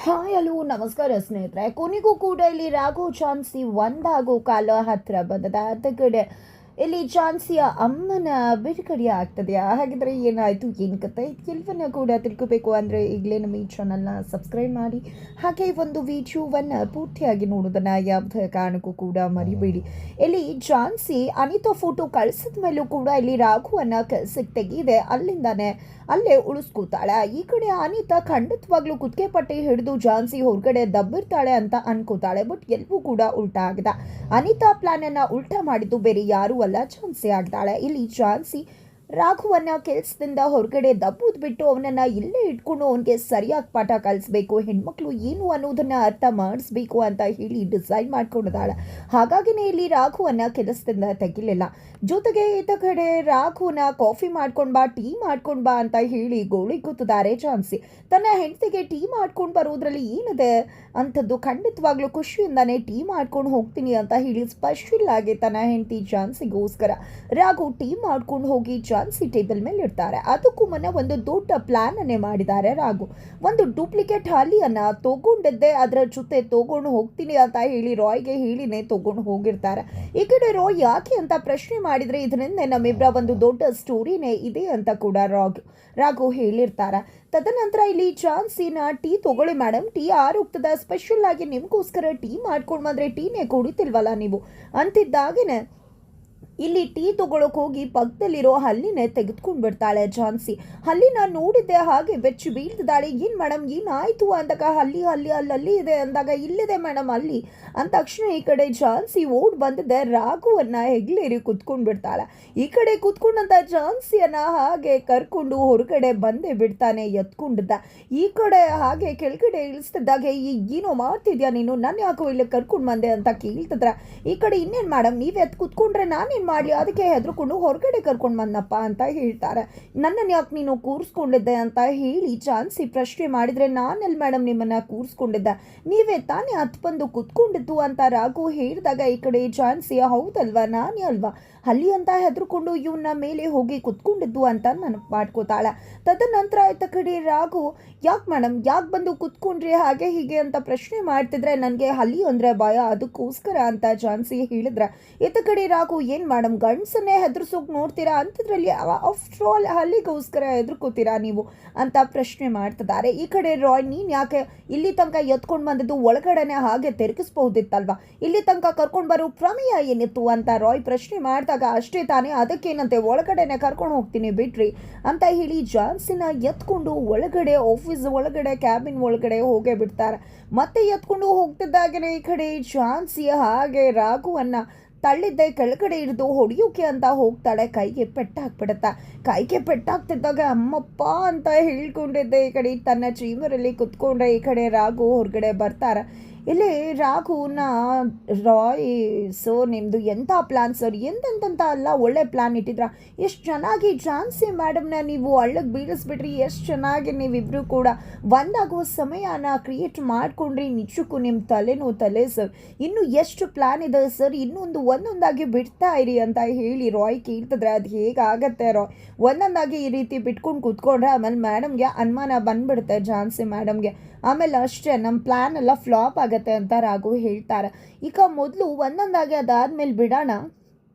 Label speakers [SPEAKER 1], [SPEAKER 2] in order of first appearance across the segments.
[SPEAKER 1] Hi hello ನಮಸ್ಕಾರ ಸ್ನೇಹಿತರೆ. ಕೊನೆಗೂ ಕೂಡ ಇಲ್ಲಿ ರಾಘು ಚಾನ್ಸಿ ಒಂದಾಗೋ ಕಾಲ ಹತ್ತಿರ ಬಂದದ. ಅದ ಕಡೆ ಇಲ್ಲಿ ಚಾನ್ಸಿಯ ಅಮ್ಮನ ಬಿಡುಗಡೆ ಆಗ್ತದೆಯಾ? ಹಾಗಿದ್ರೆ ಏನಾಯಿತು, ಏನು ಕತೆ, ಎಲ್ಲವನ್ನ ಕೂಡ ತಿಳ್ಕೋಬೇಕು ಅಂದರೆ ಈಗಲೇ ನಮ್ಮ ಈ ಚಾನಲ್ನ ಸಬ್ಸ್ಕ್ರೈಬ್ ಮಾಡಿ, ಹಾಗೆ ಒಂದು ವಿಡಿಯೋವನ್ನು ಪೂರ್ತಿಯಾಗಿ ನೋಡೋದನ್ನು ಯಾವುದೇ ಕಾರಣಕ್ಕೂ ಕೂಡ ಮರಿಬೇಡಿ. ಇಲ್ಲಿ ಚಾನ್ಸಿ ಅನಿತಾ ಫೋಟೋ ಕಳಿಸಿದ ಮೇಲೂ ಕೂಡ ಇಲ್ಲಿ ರಾಘುವನ್ನು ಕೆಲಸಕ್ಕೆ ತೆಗೆದೆ, ಅಲ್ಲೇ ಉಳಿಸ್ಕೋತಾಳೆ. ಈ ಕಡೆ ಅನಿತಾ ಖಂಡಿತವಾಗ್ಲೂ ಕುತ್ತಿಗೆ ಪಟ್ಟಿ ಹಿಡಿದು ಝಾನ್ಸಿ ಹೊರಗಡೆ ದಬ್ಬಿರ್ತಾಳೆ ಅಂತ ಅನ್ಕೋತಾಳೆ. ಬಟ್ ಎಲ್ಲವೂ ಕೂಡ ಉಲ್ಟಾ ಆಗಿದೆ. ಅನಿತಾ ಪ್ಲಾನ್ ಅನ್ನ ಉಲ್ಟಾ ಮಾಡಿದ್ದು ಬೇರೆ ಯಾರೂ ಅಲ್ಲ, ಝಾನ್ಸಿ ಆಗ್ತಾಳೆ. ಇಲ್ಲಿ ಝಾನ್ಸಿ ರಾಘುವನ್ನ ಕೆಲಸದಿಂದ ಹೊರಗಡೆ ದಬ್ಬುದ್ ಬಿಟ್ಟು ಅವನನ್ನ ಇಲ್ಲೇ ಇಟ್ಕೊಂಡು ಅವನಿಗೆ ಸರಿಯಾಗಿ ಪಾಠ ಕಲಿಸ್ಬೇಕು, ಹೆಣ್ಮಕ್ಳು ಏನು ಅನ್ನೋದನ್ನ ಅರ್ಥ ಮಾಡಿಸ್ಬೇಕು ಅಂತ ಹೇಳಿ ಡಿಸೈಡ್ ಮಾಡ್ಕೊಂಡಿದ್ದಾಳೆ. ಹಾಗಾಗಿನೇ ಇಲ್ಲಿ ರಾಘುವನ್ನ ಕೆಲಸದಿಂದ ತೆಗಿಲಿಲ್ಲ. ಜೊತೆಗೆ ಈತ ಕಡೆ ರಾಘುನ ಕಾಫಿ ಮಾಡ್ಕೊಂಡ್ ಬಾ, ಟೀ ಮಾಡ್ಕೊಂಡ್ ಬಾ ಅಂತ ಹೇಳಿ ಗೋಳಿ ಕೂತಿದ್ದಾರೆ ಝಾನ್ಸಿ. ತನ್ನ ಹೆಂಡತಿಗೆ ಟೀ ಮಾಡ್ಕೊಂಡು ಬರೋದ್ರಲ್ಲಿ ಏನಿದೆ ಅಂಥದ್ದು, ಖಂಡಿತವಾಗ್ಲೂ ಖುಷಿಯಿಂದಾನೆ ಟೀ ಮಾಡ್ಕೊಂಡು ಹೋಗ್ತೀನಿ ಅಂತ ಹೇಳಿ ಸ್ಪೆಷಲ್ ಆಗಿ ತನ್ನ ಹೆಂಡತಿ ಝಾನ್ಸಿಗೋಸ್ಕರ ರಾಘು ಟೀ ಮಾಡ್ಕೊಂಡು ಹೋಗಿ ಝಾನ್ಸಿ ಟೇಬಲ್ ಮೇಲೆ ಇಡ್ತಾರೆ. ಅದಕ್ಕೂ ಮುನ್ನ ಒಂದು ದೊಡ್ಡ ಪ್ಲಾನ್ ಅನ್ನೇ ಮಾಡಿದ್ದಾರೆ ರಾಘು. ಒಂದು ಡೂಪ್ಲಿಕೇಟ್ ಹಾಲಿಯನ್ನ ತಗೊಂಡಿದ್ದೆ, ಅದರ ಜೊತೆ ತಗೊಂಡು ಹೋಗ್ತೀನಿ ಅಂತ ಹೇಳಿ ರಾಯ್ಗೆ ಹೇಳಿನೇ ತಗೊಂಡು ಹೋಗಿರ್ತಾರೆ. ಈ ಕಡೆ ರಾಯ್ ಯಾಕೆ ಅಂತ ಪ್ರಶ್ನೆ ಮಾಡಿದ್ರೆ ಇದರಿಂದ ನಮ್ಮಿಬ್ಬರ ಒಂದು ದೊಡ್ಡ ಸ್ಟೋರಿನೇ ಇದೆ ಅಂತ ಕೂಡ ರಾಘು ಹೇಳಿರ್ತಾರೆ. ತದನಂತರ ಇಲ್ಲಿ ಝಾನ್ಸಿನ ಟೀ ತಗೊಳ್ಳಿ ಮೇಡಮ್, ಟೀ ಆರೋಗ್ತದ, ಸ್ಪೆಷಲ್ ಆಗಿ ನಿಮ್ಗೋಸ್ಕರ ಟೀ ಮಾಡ್ಕೊಂಡು ಬಂದ್ರೆ ಟೀನೇ ಕುಡಿತಿಲ್ವಲ್ಲ ನೀವು ಅಂತಿದ್ದಾಗೇನೆ ಇಲ್ಲಿ ಟೀ ತಗೊಳಕ್ ಹೋಗಿ ಪಕ್ಕದಲ್ಲಿರೋ ಹಲ್ಲಿನೇ ತೆಗೆದುಕೊಂಡು ಬಿಡ್ತಾಳೆ ಝಾನ್ಸಿ. ಹಲ್ಲಿನ ನೋಡಿದ್ದೆ ಹಾಗೆ ಬೆಚ್ಚಿ ಬೀಳ್ತಿದ್ದಾಳೆ. ಏನು ಮೇಡಮ್ ಏನಾಯ್ತು ಅಂದಾಗ ಹಲ್ಲಿ ಅಲ್ಲಲ್ಲಿ ಇದೆ ಅಂದಾಗ ಇಲ್ಲಿದೆ ಮೇಡಮ್ ಅಲ್ಲಿ ಅಂದ ತಕ್ಷಣ ಈ ಕಡೆ ಝಾನ್ಸಿ ಓಡ್ ಬಂದಿದ್ದೆ ರಾಘುವನ್ನ ಹೆಗ್ಲೇರಿ ಕುತ್ಕೊಂಡು ಬಿಡ್ತಾಳೆ. ಈ ಕಡೆ ಕುತ್ಕೊಂಡಂತ ಝಾನ್ಸಿಯನ್ನ ಹಾಗೆ ಕರ್ಕೊಂಡು ಹೊರಗಡೆ ಬಂದೇ ಬಿಡ್ತಾನೆ ಎತ್ಕೊಂಡಿದ್ದ. ಈ ಕಡೆ ಹಾಗೆ ಕೆಳಗಡೆ ಇಳಿಸ್ತಿದ್ದಾಗ ಏನೋ ಮಾಡ್ತಿದ್ಯಾ ನೀನು, ನನ್ನ ಯಾಕೋ ಇಲ್ಲಿ ಕರ್ಕೊಂಡು ಬಂದೆ ಅಂತ ಕೇಳ್ತಿದ್ರ. ಈ ಕಡೆ ಇನ್ನೇನು ಮೇಡಮ್ ನೀವ್ ಎತ್ ಕುತ್ಕೊಂಡ್ರೆ ನಾನೇನು ಮಾಡಲಿ, ಅದಕ್ಕೆ ಹೆದರ್ಕೊಂಡು ಹೊರಗಡೆ ಕರ್ಕೊಂಡು ಬಂದಪ್ಪ ಅಂತ ಹೇಳ್ತಾರೆ. ನನ್ನನ್ನು ಯಾಕೆ ನೀನು ಕೂರಿಸ್ಕೊಂಡಿದ್ದೆ ಅಂತ ಹೇಳಿ ಝಾನ್ಸಿ ಪ್ರಶ್ನೆ ಮಾಡಿದ್ರೆ, ನಾನೆಲ್ಲಿ ಮೇಡಮ್ ನಿಮ್ಮನ್ನ ಕೂರಿಸ್ಕೊಂಡಿದ್ದೆ, ನೀವೇ ತಾನೇ ಹತ್ತು ಬಂದು ಕುತ್ಕೊಂಡಿದ್ದು ಅಂತ ರಾಘು ಹೇಳಿದಾಗ ಈ ಕಡೆ ಝಾನ್ಸಿ ಹೌದಲ್ವಾ ನಾನೇ ಅಲ್ವಾ ಹಲ್ಲಿ ಅಂತ ಹೆದರ್ಕೊಂಡು ಇವನ್ನ ಮೇಲೆ ಹೋಗಿ ಕುತ್ಕೊಂಡಿದ್ದು ಅಂತ ನಾನು ಮಾಡ್ಕೋತಾಳೆ. ತದನಂತರ ಆಯ್ತ ಕಡೆ ರಾಘು ಯಾಕೆ ಮೇಡಮ್ ಯಾಕೆ ಬಂದು ಕುತ್ಕೊಂಡ್ರಿ ಹಾಗೆ ಹೀಗೆ ಅಂತ ಪ್ರಶ್ನೆ ಮಾಡ್ತಿದ್ರೆ, ನನಗೆ ಹಲ್ಲಿ ಅಂದರೆ ಭಯ ಅದಕ್ಕೋಸ್ಕರ ಅಂತ ಝಾನ್ಸಿ ಹೇಳಿದ್ರೆ, ಈತ ಕಡೆ ರಾಘು ಏನು ಮೇಡಮ್ ಗಂಡಸನ್ನೇ ಹೆದರ್ಸೋಕೆ ನೋಡ್ತೀರಾ ಅಂಥದ್ರಲ್ಲಿ ಆಫ್ಟರ್ ಆಲ್ ಹಲ್ಲಿಗೋಸ್ಕರ ಹೆದರ್ಕೋತೀರಾ ನೀವು ಅಂತ ಪ್ರಶ್ನೆ ಮಾಡ್ತಿದ್ದಾರೆ. ಈ ಕಡೆ ರಾಯ್ ನೀನು ಯಾಕೆ ಇಲ್ಲಿ ತನಕ ಎತ್ಕೊಂಡು ಬಂದಿದ್ದು, ಒಳಗಡೆನೆ ಹಾಗೆ ತೆರಗಿಸ್ಬಹುದಿತ್ತಲ್ವಾ, ಇಲ್ಲಿ ತನಕ ಕರ್ಕೊಂಡು ಬರೋ ಪ್ರಮೇಯ ಏನಿತ್ತು ಅಂತ ರಾಯ್ ಪ್ರಶ್ನೆ ಮಾಡಿದಾಗ, ಅಷ್ಟೇ ತಾನೇ ಅದಕ್ಕೇನಂತೆ ಒಳಗಡೆನೆ ಕರ್ಕೊಂಡು ಹೋಗ್ತೀನಿ ಬಿಡ್ರಿ ಅಂತ ಹೇಳಿ ಝಾನ್ಸಿನ ಎತ್ಕೊಂಡು ಒಳಗಡೆ ಆಫೀಸ್ ಒಳಗಡೆ ಕ್ಯಾಬಿನ್ ಒಳಗಡೆ ಹೋಗೇ ಬಿಡ್ತಾರೆ. ಮತ್ತೆ ಎತ್ಕೊಂಡು ಹೋಗ್ತಿದ್ದಾಗನೇ ಈ ಕಡೆ ಝಾನ್ಸಿ ಹಾಗೆ ರಾಘುವನ್ನ ತಳ್ಳಿದ್ದೆ ಕೆಳಗಡೆ ಹಿಡಿದು ಹೊಡಿಯೋಕೆ ಅಂತ ಹೋಗ್ತಾಳೆ. ಕೈಗೆ ಪೆಟ್ಟಾಕ್ಬಿಡುತ್ತೆ. ಕೈಗೆ ಪೆಟ್ಟಾಗ್ತಿದ್ದಾಗ ಅಮ್ಮಪ್ಪ ಅಂತ ಹೇಳ್ಕೊಂಡಿದ್ದೆ. ಈ ಕಡೆ ತನ್ನ ಚೇಂಬರಲ್ಲಿ ಕುತ್ಕೊಂಡ್ರೆ ಈ ಕಡೆ ರಾಘು ಹೊರಗಡೆ ಬರ್ತಾರೆ. ಇಲ್ಲಿ ರಾಘುನ ರಾಯ್ ಸರ್ ನಿಮ್ಮದು ಎಂಥ ಪ್ಲ್ಯಾನ್ ಸರ್, ಎಂತೆಂತ ಅಲ್ಲ ಒಳ್ಳೆ ಪ್ಲ್ಯಾನ್ ಇಟ್ಟಿದ್ರ, ಎಷ್ಟು ಚೆನ್ನಾಗಿ ಝಾನ್ಸಿ ಮೇಡಮ್ನ ನೀವು ಹಳ್ಳಕ್ಕೆ ಬೀಳಿಸ್ಬಿಟ್ರಿ, ಎಷ್ಟು ಚೆನ್ನಾಗಿ ನೀವಿಬ್ಬರು ಕೂಡ ಒಂದಾಗುವ ಸಮಯನ ಕ್ರಿಯೇಟ್ ಮಾಡ್ಕೊಂಡ್ರಿ, ನಿಜಕ್ಕೂ ನಿಮ್ಮ ತಲೆ ಸರ್, ಇನ್ನೂ ಎಷ್ಟು ಪ್ಲ್ಯಾನ್ ಇದೆ ಸರ್, ಇನ್ನೊಂದು ಒಂದೊಂದಾಗಿ ಬಿಡ್ತಾ ಇರಿ ಅಂತ ಹೇಳಿ ರಾಯ್ ಕೇಳ್ತಿದ್ರೆ, ಅದು ಹೇಗಾಗತ್ತೆ ರಾಯ್, ಒಂದೊಂದಾಗಿ ಈ ರೀತಿ ಬಿಟ್ಕೊಂಡು ಕೂತ್ಕೊಂಡ್ರೆ ಆಮೇಲೆ ಮೇಡಮ್ಗೆ ಅನುಮಾನ ಬಂದ್ಬಿಡುತ್ತೆ ಝಾನ್ಸಿ ಮೇಡಮ್ಗೆ, ಆಮೇಲೆ ಅಷ್ಟೇ ನಮ್ಮ ಪ್ಲ್ಯಾನ್ ಎಲ್ಲ ಫ್ಲಾಪ್ ಆಗುತ್ತೆ ಅಂತ ರಾಘು ಹೇಳ್ತಾರೆ. ಈಗ ಮೊದಲು ಒಂದೊಂದಾಗಿ ಅದಾದ್ಮೇಲೆ ಬಿಡೋಣ.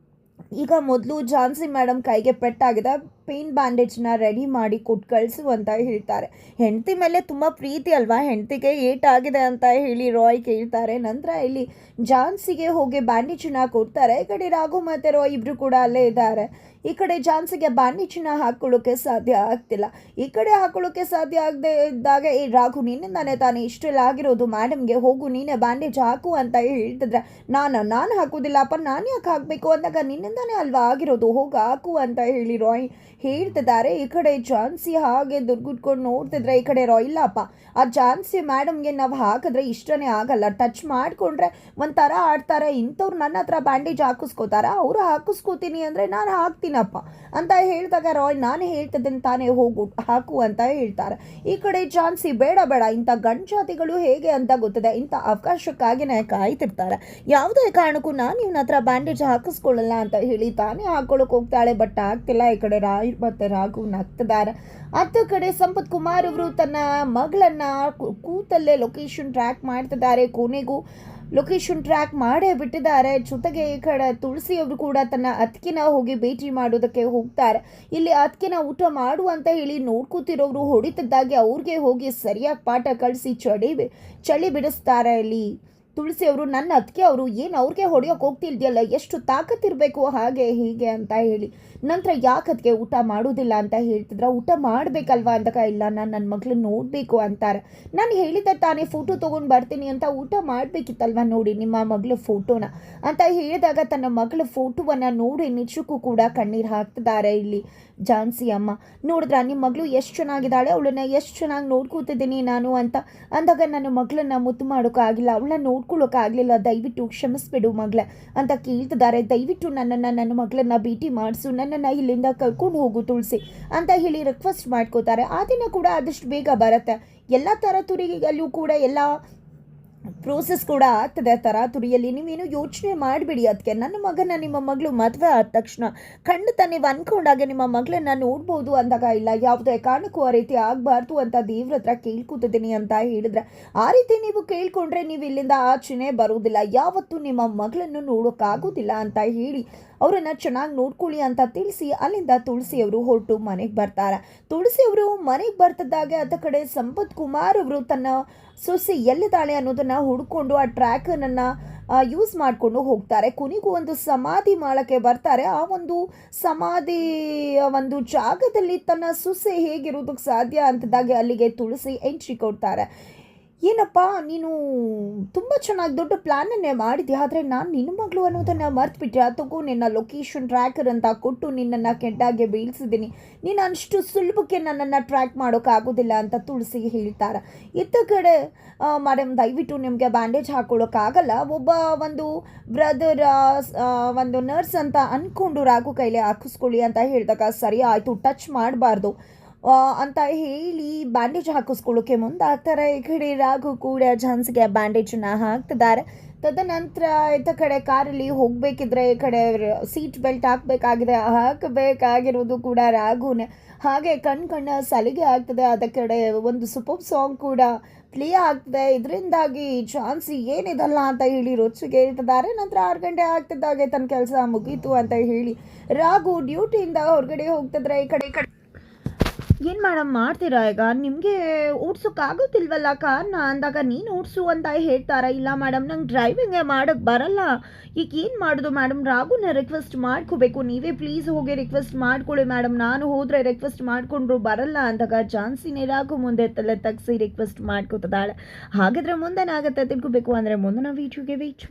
[SPEAKER 1] ಈಗ ಮೊದಲು ಝಾನ್ಸಿ ಮೇಡಮ್ ಕೈಗೆ ಪೆಟ್ಟಾಗಿದೆ, ಪೇನ್ ಬ್ಯಾಂಡೇಜ್ನ ರೆಡಿ ಮಾಡಿ ಕೊಟ್ಟು ಕಳಿಸು ಅಂತ ಹೇಳ್ತಾರೆ. ಹೆಂಡತಿ ಮೇಲೆ ತುಂಬ ಪ್ರೀತಿ ಅಲ್ವಾ, ಹೆಂಡತಿಗೆ ಏಟಾಗಿದೆ ಅಂತ ಹೇಳಿ ರಾಯ್ ಕೇಳ್ತಾರೆ. ನಂತರ ಇಲ್ಲಿ ಝಾನ್ಸಿಗೆ ಹೋಗಿ ಬ್ಯಾಂಡೇಜನ್ನ ಕೊಡ್ತಾರೆ. ಈ ಕಡೆ ರಾಘು ಮತ್ತು ರಾಯ್ ಇಬ್ಬರು ಕೂಡ ಅಲ್ಲೇ ಇದ್ದಾರೆ. ಈ ಕಡೆ ಝಾನ್ಸಿಗೆ ಬ್ಯಾಂಡೇಜನ್ನ ಹಾಕ್ಕೊಳ್ಳೋಕ್ಕೆ ಸಾಧ್ಯ ಆಗ್ತಿಲ್ಲ. ಈ ಕಡೆ ಹಾಕೊಳ್ಳೋಕ್ಕೆ ಸಾಧ್ಯ ಆಗದೆ ಇದ್ದಾಗ ಈ ರಾಘು ನಿನ್ನಿಂದಾನೆ ತಾನೇ ಇಷ್ಟೆಲ್ಲ ಆಗಿರೋದು, ಮೇಡಮ್ಗೆ ಹೋಗು ನೀನೇ ಬ್ಯಾಂಡೇಜ್ ಹಾಕು ಅಂತ ಹೇಳ್ತಿದ್ರೆ, ನಾನು ಹಾಕೋದಿಲ್ಲಪ್ಪ, ನಾನು ಯಾಕೆ ಹಾಕಬೇಕು ಅಂದಾಗ ನಿನ್ನಿಂದಾನೇ ಅಲ್ವಾ ಆಗಿರೋದು, ಹೋಗಿ ಹಾಕು ಅಂತ ಹೇಳಿ ರಾಯ್ ಹೇಳ್ತಿದ್ದಾರೆ. ಈ ಕಡೆ ಝಾನ್ಸಿ ಹಾಗೆ ದುರ್ಗುಟ್ಕೊಂಡು ನೋಡ್ತಿದ್ರೆ, ಈ ಕಡೆ ರಾಯ್ ಇಲ್ಲಪ್ಪ ಆ ಝಾನ್ಸಿ ಮೇಡಮ್ಗೆ ನಾವು ಹಾಕಿದ್ರೆ ಇಷ್ಟನೇ ಆಗಲ್ಲ, ಟಚ್ ಮಾಡಿಕೊಂಡ್ರೆ ಒಂಥರ ಆಡ್ತಾರೆ, ಇಂಥವ್ರು ನನ್ನ ಹತ್ರ ಬ್ಯಾಂಡೇಜ್ ಹಾಕಿಸ್ಕೋತಾರ, ಅವರು ಹಾಕಿಸ್ಕೋತೀನಿ ಅಂದರೆ ನಾನು ಹಾಕ್ತೀನಪ್ಪ ಅಂತ ಹೇಳಿದಾಗ ರಾಯ್ ನಾನೇ ಹೇಳ್ತಿದ್ದೀನಿ ತಾನೇ ಹೋಗು ಹಾಕು ಅಂತ ಹೇಳ್ತಾರೆ. ಈ ಕಡೆ ಝಾನ್ಸಿ ಬೇಡ ಇಂಥ ಗಂಡು ಜಾತಿಗಳು ಹೇಗೆ ಅಂತ ಗೊತ್ತಿದೆ, ಇಂಥ ಅವಕಾಶಕ್ಕಾಗಿನೇ ಕಾಯ್ತಿರ್ತಾರೆ, ಯಾವುದೇ ಕಾರಣಕ್ಕೂ ನಾನು ಇವನ ಹತ್ರ ಬ್ಯಾಂಡೇಜ್ ಹಾಕಿಸ್ಕೊಳ್ಳಲ್ಲ ಅಂತ ಹೇಳಿ ತಾನೇ ಹಾಕ್ಕೊಳ್ಳೋಕೆ ಹೋಗ್ತಾಳೆ. ಬಟ್ ಆಗ್ತಿಲ್ಲ. ಈ ಕಡೆ ರಾಯ್ ಮನೇಶ್ ಮತ್ತು ರಾಘು ನಗ್ತಿದ್ದಾರೆ. ಅತ್ತ ಕಡೆ ಸಂಪತ್ ಕುಮಾರ್ ಅವರು ತನ್ನ ಮಗಳನ್ನ ಕೂತಲ್ಲೇ ಲೊಕೇಶನ್ ಟ್ರ್ಯಾಕ್ ಮಾಡ್ತಿದ್ದಾರೆ. ಕೊನೆಗೂ ಲೊಕೇಶನ್ ಟ್ರ್ಯಾಕ್ ಮಾಡೇ ಬಿಟ್ಟಿದ್ದಾರೆ. ಜೊತೆಗೆ ಈ ಕಡೆ ತುಳಸಿ ಅವರು ಕೂಡ ತನ್ನ ಅತ್ತಿಗೆನ ಹೋಗಿ ಭೇಟಿ ಮಾಡೋದಕ್ಕೆ ಹೋಗ್ತಾರೆ. ಇಲ್ಲಿ ಅತ್ತಿಗೆನ ಊಟ ಮಾಡು ಅಂತ ಹೇಳಿ ನೋಡ್ಕೋತಿರೋರು ಹೊಡಿತಿದ್ದಾಗೆ ಅವ್ರಿಗೆ ಹೋಗಿ ಸರಿಯಾಗಿ ಪಾಠ ಕಳಿಸಿ ಚಳಿ ಬಿಡಿಸ್ತಾರೆ. ಇಲ್ಲಿ ತುಳಸಿ ಅವರು ನನ್ನ ಅತ್ತಿಗೆ ಅವರು ಏನು ಅವ್ರಿಗೆ ಹೊಡೆಯೋಕೆ ಹೋಗ್ತಿಲ್ದಿಯಲ್ಲ, ಎಷ್ಟು ತಾಕತ್ತಿರಬೇಕು ಹಾಗೆ ಹೀಗೆ ಅಂತ ಹೇಳಿ ನಂತರ ಯಾಕೆ ಅದಕ್ಕೆ ಊಟ ಮಾಡೋದಿಲ್ಲ ಅಂತ ಹೇಳ್ತಿದ್ರ. ಊಟ ಮಾಡಬೇಕಲ್ವಾ ಅಂದಾಗ ಇಲ್ಲ ನಾನು ನನ್ನ ಮಗಳನ್ನ ನೋಡಬೇಕು ಅಂತಾರೆ. ನಾನು ಹೇಳಿದ್ದೆ ತಾನೇ ಫೋಟೋ ತೊಗೊಂಡು ಬರ್ತೀನಿ ಅಂತ, ಊಟ ಮಾಡಬೇಕಿತ್ತಲ್ವ ನೋಡಿ ನಿಮ್ಮ ಮಗಳ ಫೋಟೋನ ಅಂತ ಹೇಳಿದಾಗ ತನ್ನ ಮಗಳ ಫೋಟೋವನ್ನು ನೋಡಿ ನಿಜಕ್ಕೂ ಕೂಡ ಕಣ್ಣೀರು ಹಾಕ್ತಿದ್ದಾರೆ. ಇಲ್ಲಿ ಝಾನ್ಸಿ ಅಮ್ಮ ನೋಡಿದ್ರ ನಿಮ್ಮ ಮಗಳು ಎಷ್ಟು ಚೆನ್ನಾಗಿದ್ದಾಳೆ, ಅವಳನ್ನ ಎಷ್ಟು ಚೆನ್ನಾಗಿ ನೋಡ್ಕೋತಿದ್ದೀನಿ ನಾನು ಅಂತ ಅಂದಾಗ ನನ್ನ ಮಗಳನ್ನ ಮುತ್ತು ಮಾಡೋಕ್ಕಾಗಿಲ್ಲ, ಅವಳನ್ನ ನೋಡ್ಕೊಳ್ಳೋಕ್ಕಾಗಲಿಲ್ಲ, ದಯವಿಟ್ಟು ಕ್ಷಮಿಸ್ಬಿಡು ಮಗಳೇ ಅಂತ ಕೇಳ್ತಿದ್ದಾರೆ. ದಯವಿಟ್ಟು ನನ್ನ ಮಗಳನ್ನ ಭೇಟಿ ಮಾಡಿಸು, ನನ್ನನ್ನು ಇಲ್ಲಿಂದ ಕರ್ಕೊಂಡು ಹೋಗು ತುಳಸಿ ಅಂತ ಹೇಳಿ ರಿಕ್ವೆಸ್ಟ್ ಮಾಡ್ಕೋತಾರೆ. ಆ ದಿನ ಕೂಡ ಆದಷ್ಟು ಬೇಗ ಬರುತ್ತೆ. ಎಲ್ಲ ತರತುರಿಯಲ್ಲೂ ಕೂಡ ಎಲ್ಲ ಪ್ರೋಸೆಸ್ ಕೂಡ ಆಗ್ತದೆ ತರಾತುರಿಯಲ್ಲಿ. ನೀವೇನು ಯೋಚನೆ ಮಾಡಿಬಿಡಿ. ಅದಕ್ಕೆ ನನ್ನ ಮಗನ ನಿಮ್ಮ ಮಗಳು ಮದುವೆ ಆದ ತಕ್ಷಣ ಖಂಡಿತ ನೀವು ಅಂದ್ಕೊಂಡಾಗೆ ನಿಮ್ಮ ಮಗಳನ್ನ ನೋಡ್ಬೋದು ಅಂದಾಗ ಇಲ್ಲ, ಯಾವುದೇ ಕಾರಣಕ್ಕೂ ಆ ರೀತಿ ಆಗಬಾರ್ದು ಅಂತ ದೇವ್ರ ಹತ್ರ ಕೇಳ್ಕೊತಿದ್ದೀನಿ ಅಂತ ಹೇಳಿದ್ರೆ, ಆ ರೀತಿ ನೀವು ಕೇಳ್ಕೊಂಡ್ರೆ ನೀವು ಇಲ್ಲಿಂದ ಆಚೆನೇ ಬರೋದಿಲ್ಲ, ಯಾವತ್ತೂ ನಿಮ್ಮ ಮಗಳನ್ನು ನೋಡೋಕ್ಕಾಗೋದಿಲ್ಲ ಅಂತ ಹೇಳಿ ಅವರನ್ನು ಚೆನ್ನಾಗಿ ನೋಡ್ಕೊಳ್ಳಿ ಅಂತ ತಿಳಿಸಿ ಅಲ್ಲಿಂದ ತುಳಸಿಯವರು ಹೊರಟು ಮನೆಗೆ ಬರ್ತಾರೆ. ತುಳಸಿಯವರು ಮನೆಗೆ ಬರ್ತಿದ್ದಾಗೆ ಅದ ಕಡೆ ಸಂಪತ್ ಕುಮಾರ್ ಅವರು ತನ್ನ ಸೊಸೆ ಎಲ್ಲಿದ್ದಾಳೆ ಅನ್ನೋದನ್ನು ಹುಡ್ಕೊಂಡು ಆ ಟ್ರ್ಯಾಕನ್ನು ಯೂಸ್ ಮಾಡಿಕೊಂಡು ಹೋಗ್ತಾರೆ. ಕೊನೆಗೂ ಒಂದು ಸಮಾಧಿ ಮಾಡಕ್ಕೆ ಬರ್ತಾರೆ. ಆ ಒಂದು ಸಮಾಧಿ ಒಂದು ಜಾಗದಲ್ಲಿ ತನ್ನ ಸೊಸೆ ಹೇಗಿರೋದಕ್ಕೆ ಸಾಧ್ಯ ಅಂತದಾಗೆ ಅಲ್ಲಿಗೆ ತುಳಸಿ ಎಂಟ್ರಿ ಕೊಡ್ತಾರೆ. ಏನಪ್ಪ ನೀನು ತುಂಬ ಚೆನ್ನಾಗಿ ದೊಡ್ಡ ಪ್ಲ್ಯಾನನ್ನೇ ಮಾಡಿದ್ಯಾ, ಆದರೆ ನಾನು ನಿನ್ನ ಮಗಳು ಅನ್ನೋದನ್ನು ಮರ್ತ್ಬಿಟ್ಟೆ. ತಗೋ ನಿನ್ನ ಲೊಕೇಶನ್ ಟ್ರ್ಯಾಕರ್ ಅಂತ ಕೊಟ್ಟು ನಿನ್ನನ್ನು ಕೆಟ್ಟಾಗೆ ಬೀಳ್ಸಿದ್ದೀನಿ, ನೀನು ಅಷ್ಟು ಸುಲಭಕ್ಕೆ ನನ್ನನ್ನು ಟ್ರ್ಯಾಕ್ ಮಾಡೋಕ್ಕಾಗೋದಿಲ್ಲ ಅಂತ ತುಳಸಿ ಹೇಳ್ತಾರೆ. ಇತ್ತ ಕಡೆ ಮೇಡಮ್ ದಯವಿಟ್ಟು ನಿಮಗೆ ಬ್ಯಾಂಡೇಜ್ ಹಾಕ್ಕೊಳ್ಳೋಕ್ಕಾಗಲ್ಲ, ಒಬ್ಬ ಒಂದು ಬ್ರದರ್ ಒಂದು ನರ್ಸ್ ಅಂತ ಅಂದ್ಕೊಂಡು ರಾಘು ಕೈಲಿ ಹಾಕಿಸ್ಕೊಳ್ಳಿ ಅಂತ ಹೇಳಿದಾಗ ಸರಿ ಆಯಿತು, ಟಚ್ ಮಾಡಬಾರ್ದು ಅಂತ ಹೇಳಿ ಬ್ಯಾಂಡೇಜ್ ಹಾಕಿಸ್ಕೊಳ್ಳೋಕ್ಕೆ ಮುಂದಾಗ್ತಾರೆ. ಈ ಕಡೆ ರಾಘು ಕೂಡ ಝಾನ್ಸಿಗೆ ಬ್ಯಾಂಡೇಜನ್ನು ಹಾಕ್ತಿದ್ದಾರೆ. ತದನಂತರ ಇತ್ತ ಕಡೆ ಕಾರಲ್ಲಿ ಹೋಗಬೇಕಿದ್ರೆ ಈ ಕಡೆ ಸೀಟ್ ಬೆಲ್ಟ್ ಹಾಕಬೇಕಾಗಿರೋದು ಕೂಡ ರಾಘುನೇ. ಹಾಗೆ ಕಣ್ಣ ಸಲಿಗೆ ಆಗ್ತದೆ. ಅದ ಕಡೆ ಒಂದು ಸೂಪರ್ ಸಾಂಗ್ ಕೂಡ ಪ್ಲೇ ಆಗ್ತದೆ. ಇದರಿಂದಾಗಿ ಝಾನ್ಸಿ ಏನಿದಲ್ಲ ಅಂತ ಹೇಳಿ ರೊಚ್ಚಿಗೆ ಹೇಳ್ತಿದ್ದಾರೆ. ನಂತರ 6 ಗಂಟೆ ಆಗ್ತಿದ್ದಾಗೆ ತನ್ನ ಕೆಲಸ ಮುಗೀತು ಅಂತ ಹೇಳಿ ರಾಘು ಡ್ಯೂಟಿಯಿಂದ ಹೊರಗಡೆ ಹೋಗ್ತಿದ್ರೆ. ಈ ಕಡೆ ಏನು ಮೇಡಮ್ ಮಾಡ್ತೀರಾ ಈಗ, ನಿಮಗೆ ಓಡಿಸೋಕ್ಕಾಗೋದಿಲ್ವಲ್ಲ ಕಾರ್ನ ಅಂದಾಗ ನೀನು ಓಡಿಸು ಅಂತ ಹೇಳ್ತಾರ. ಇಲ್ಲ ಮೇಡಮ್ ನಂಗೆ ಡ್ರೈವಿಂಗೇ ಮಾಡೋಕ್ಕೆ ಬರಲ್ಲ, ಈಗ ಏನು ಮಾಡೋದು ಮೇಡಮ್, ರಾಘುನ ರಿಕ್ವೆಸ್ಟ್ ಮಾಡ್ಕೋಬೇಕು, ನೀವೇ ಪ್ಲೀಸ್ ಹೋಗಿ ರಿಕ್ವೆಸ್ಟ್ ಮಾಡ್ಕೊಳ್ಳಿ ಮೇಡಮ್, ನಾನು ಹೋದರೆ ರಿಕ್ವೆಸ್ಟ್ ಮಾಡಿಕೊಂಡ್ರು ಬರಲ್ಲ ಅಂದಾಗ ಝಾನ್ಸಿನೇ ರಾಘು ಮುಂದೆ ತಲೆ ತಗ್ಸಿ ರಿಕ್ವೆಸ್ಟ್ ಮಾಡ್ಕೋತಿದ್ದಾಳೆ. ಹಾಗಾದರೆ ಮುಂದೇನಾಗುತ್ತೆ ತಿಳ್ಕೋಬೇಕು ಅಂದರೆ ಮುಂದಿನ ವೀಡಿಯೋಗೆ ವೇಟ್